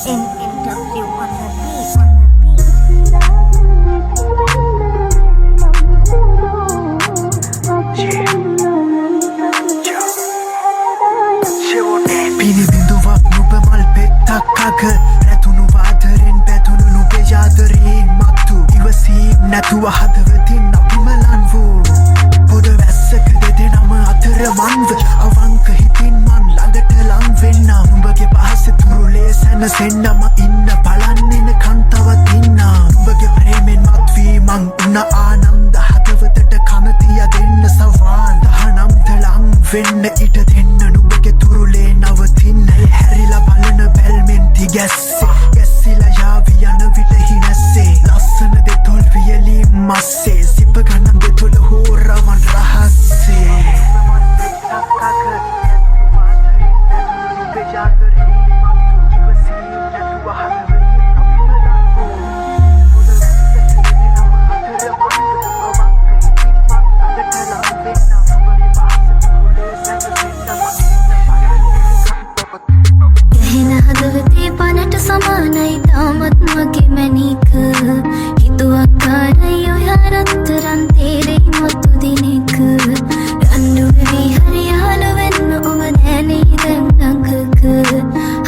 NMW on the beat. Pini binduwak nube malpetta kaka Ratunu vaadaren පැතුණු නුබේ යාදරයෙන් මත්තු ඉවසීම් නැතුව හදවතින් අපිමලන්වූ පොඩ වැස්සක දෙදෙනම අතර මන්ව අවංක හිතින් මන් ළඟට ලං වෙන්න උඹගේ පහස තුරුලේ සැනසෙන්නම ඉන්න බලන්නෙන කන්තවත් ඉන්න උඹගේ ප්‍රේමෙන් මත්වී මං උන ආනන්ද හදවතට කනතිය දෙන්න සවාන් දහනම්ට ලං වෙන්න ඉට දෙන්න නුඹගේ තුරුලේ නවතින්න හැරිලා බලන බැල්මෙන් තිගැස්සේ ගැස්සිලා යාවි යන විට හිනැස්සේ ලස්සන දෙතොල් වියලී මස්සේ සිප ගණන් දෙතොල හෝරවන් රහස්සේ कहना हदवते पानट समानයි තාමත් මගේ මැනික හිතුවක් කාරයෝ යරතරන් තේරෙයි මුතු දිනක රන්නු වෙවි හරියාල වෙන්න ඔබ නෑනේ දැන් ළඟක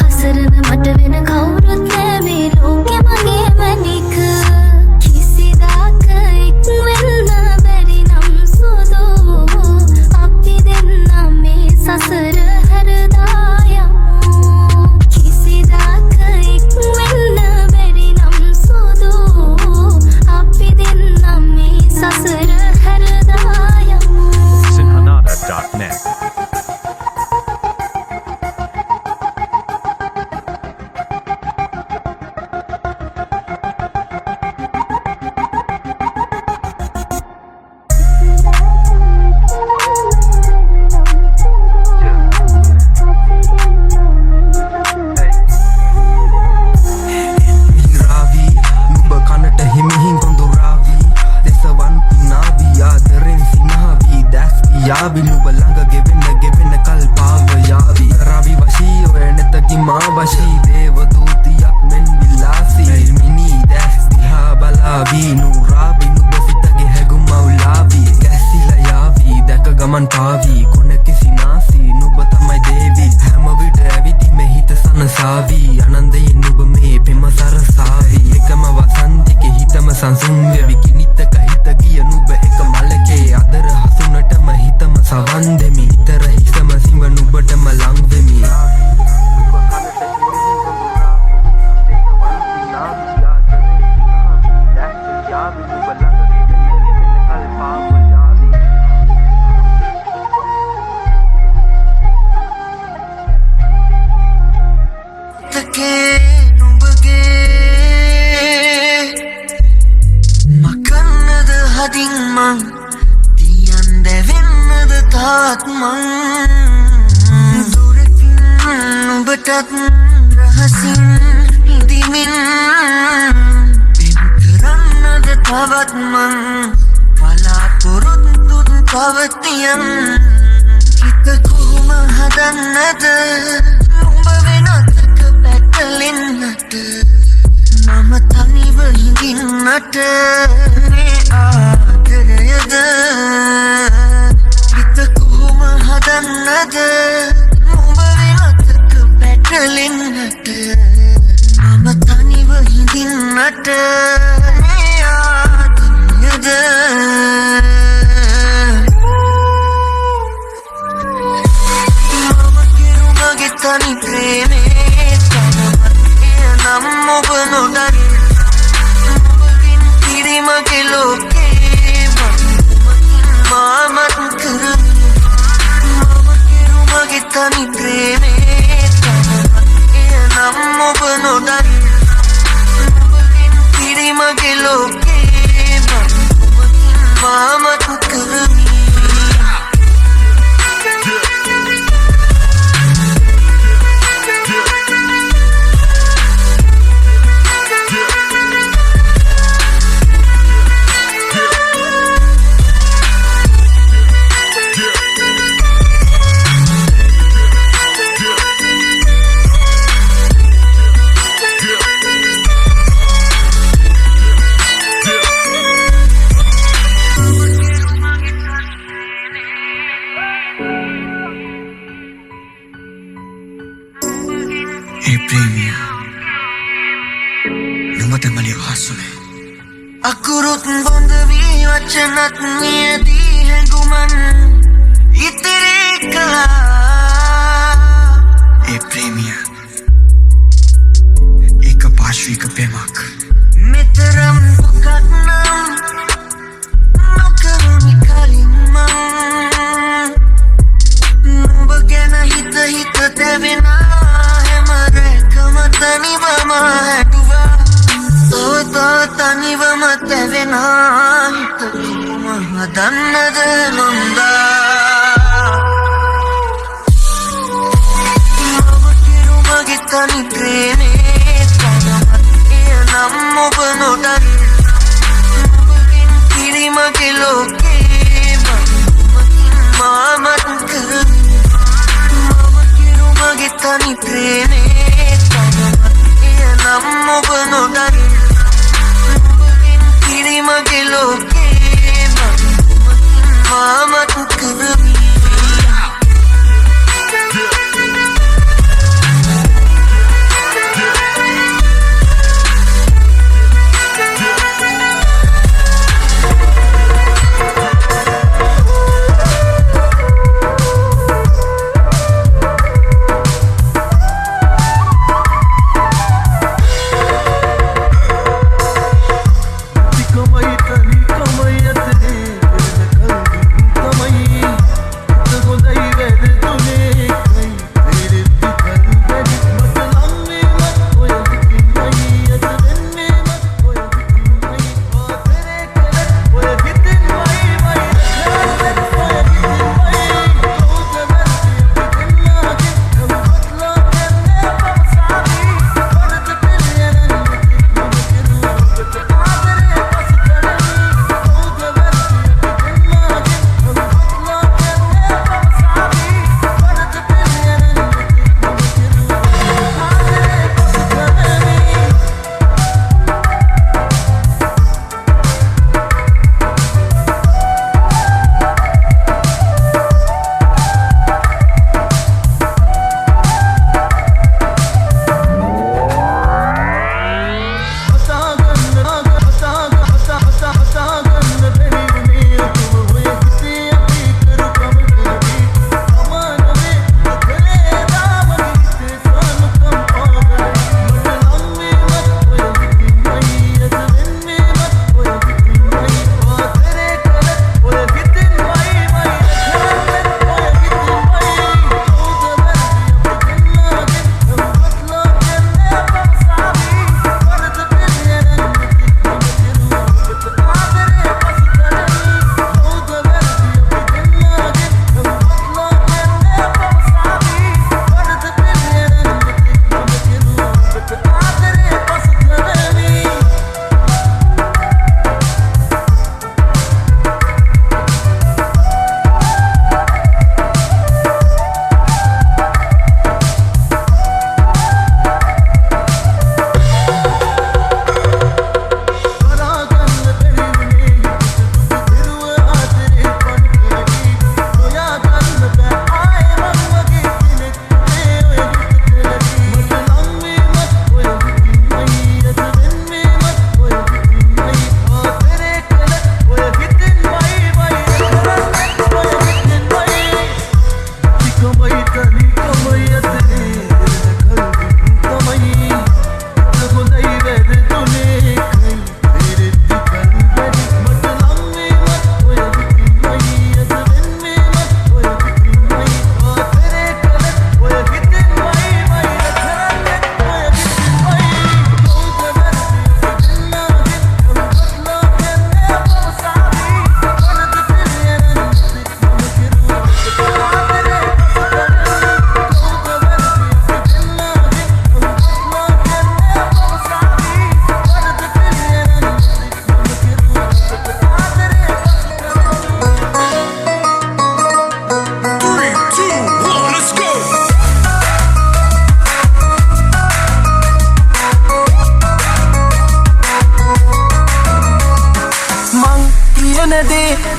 හසරන මට වෙන කවුරුත් නෑ මේ ලෝකෙ මගේ මැනික කිසිදාක එක් වෙන්න බැරි නම් සුදු අපි දෙන්නා මේ සසර Sinhanada.net යාවි නුඹ ළඟ ගෙවෙන්න කල්පාව යාවි රවි වශී ඔය නැතකි මා වශී දේවදූතියක් මෙන් විලාසී මිනි දැස් දිහා බලාවි නුරාවි නුඹ සිතගේ හැගුම් අවුලාවි ගැස්සිලා යාවි දැක ගමන් පාවි කොන කිසි නාසී නුඹ තමයි දේවි හැම විට ඇවිදි මේ හිත සනසාවි ආනන්දයෙන් නුඹ මේ පෙම සරසාවි එකම වසන්තිකේ හිතම සංසුන් වෙවි කිනිත්තක හිත ගිය නුඹ එක මලකේ අදර හසුනටම හිතම සවන් දෙමි හිතර හිසම සිඹ නුඹටම ලං වෙමි මකන්නද හදින් මං තියන් දැවෙන්නද තාත් මං දුරකින් නුඹටත් රහසින් ඉදිමින් පින් කරන්නද තවත් මං බලාපොරොත්තුත් පවතියන් හිත කොහොම හදන්නද නුඹ වෙනතක පැටලෙන්නට මම තනිව හිඳින්නට මේ ආදරයද හිත කොහොම හදන්නද නුඹ වෙනතක පැටලෙන්නට මම තනිව හිඳින්නට මේ ආදරයද මම කිරුමගේ තනි ප්‍රේමේ නම් ඔබ නොදනි ඔබගින් පිරිමගේ ලෝකේ මාමත් කරමි මම කිරුමගේ තනි ප්‍රේමේ නම් ඔබ නොදනි ඔබගින් පිරිමගේ ලෝකේ මාමත් කරමි premia Number temali hasule Akurut bondavi wacanat niyadi hai guman Itere kala premia Eka pashvi ka pemak Mitaram bukatnam Makaruni kalimam Nubagena hita hita tevina Hemare kamatani vama hetuva To tani vama tevina Hita kuma dannade manda Mavakiru magitani preme Kanamat iya nammo banodan Mabagin kiri magiloke Mamat kari Mavakiru magitani preme Kanamat iya nammo banodan Mabagin kiri magiloke Mamat kari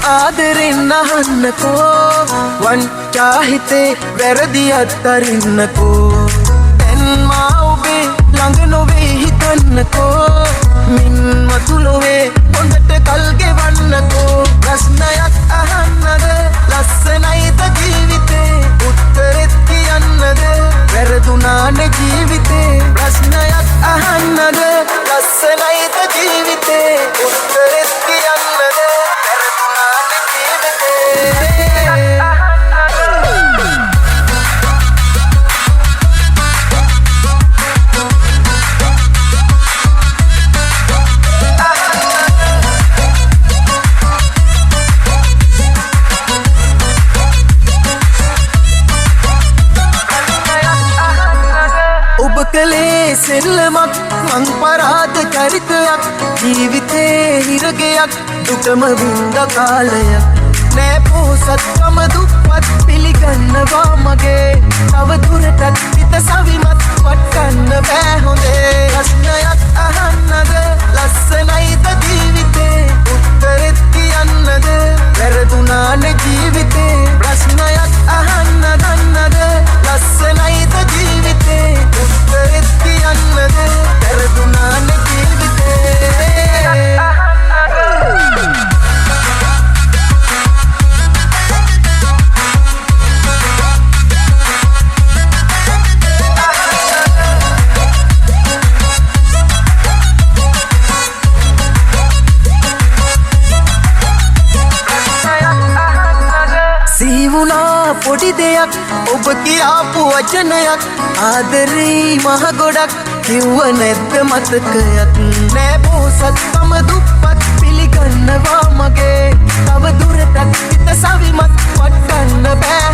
ආදරෙන් අහන්නකෝ වන් චාහිතේ වැරදි අත්තරින්නකෝ දැන් මා ළඟ නොවේ හිතන්නකෝ මින් මතුලොවේ හොඳට කල් ගෙවන්නකෝ ප්‍රශ්නයක් අහන්නද ලස්සනයිද ජීවිතේ උත්තරෙත් කියන්නද වැරදුනානේ ජීවිතේ ප්‍රශ්නයක් අහන්නද ලස්සනයිද ජීවිතේ උත්තරෙත් කියන්නද වැරදුනානේ ජීවිතේ කලේ සෙල්ලමක් මං පරාද චරිතයක් ජීවිතේ හිරගයක් දුකම වින්ද කාලයක් නෑ පෝසත්කම දුප්පත් පිළිගන්නවා මගේ තව දුරටත් හිත සවිමත් වටන්න බෑ හොඳේ ප්‍රශ්නයක් අහන්නද ලස්සනයිද ජීවිතේ උත්තරෙත් කියන්නද වැරදුනානේ ජීවිතේ ප්‍රශ්නයක් අහන්න දන්නද ලස්සනයිද ජීවිතේ උත්තරෙත් කියන්නද වැරදුනානේ ජීවිතේ පොඩි දෙයක් ඔබ කියාපු වචනයක් ආදරේ මහ ගොඩක් කිව්ව නැද්ද මතකයක් නෑ පෝසත්කම දුප්පත් පිළිගන්නවා මගේ තව දුරටත් හිත සවිමත් වටන්න බෑ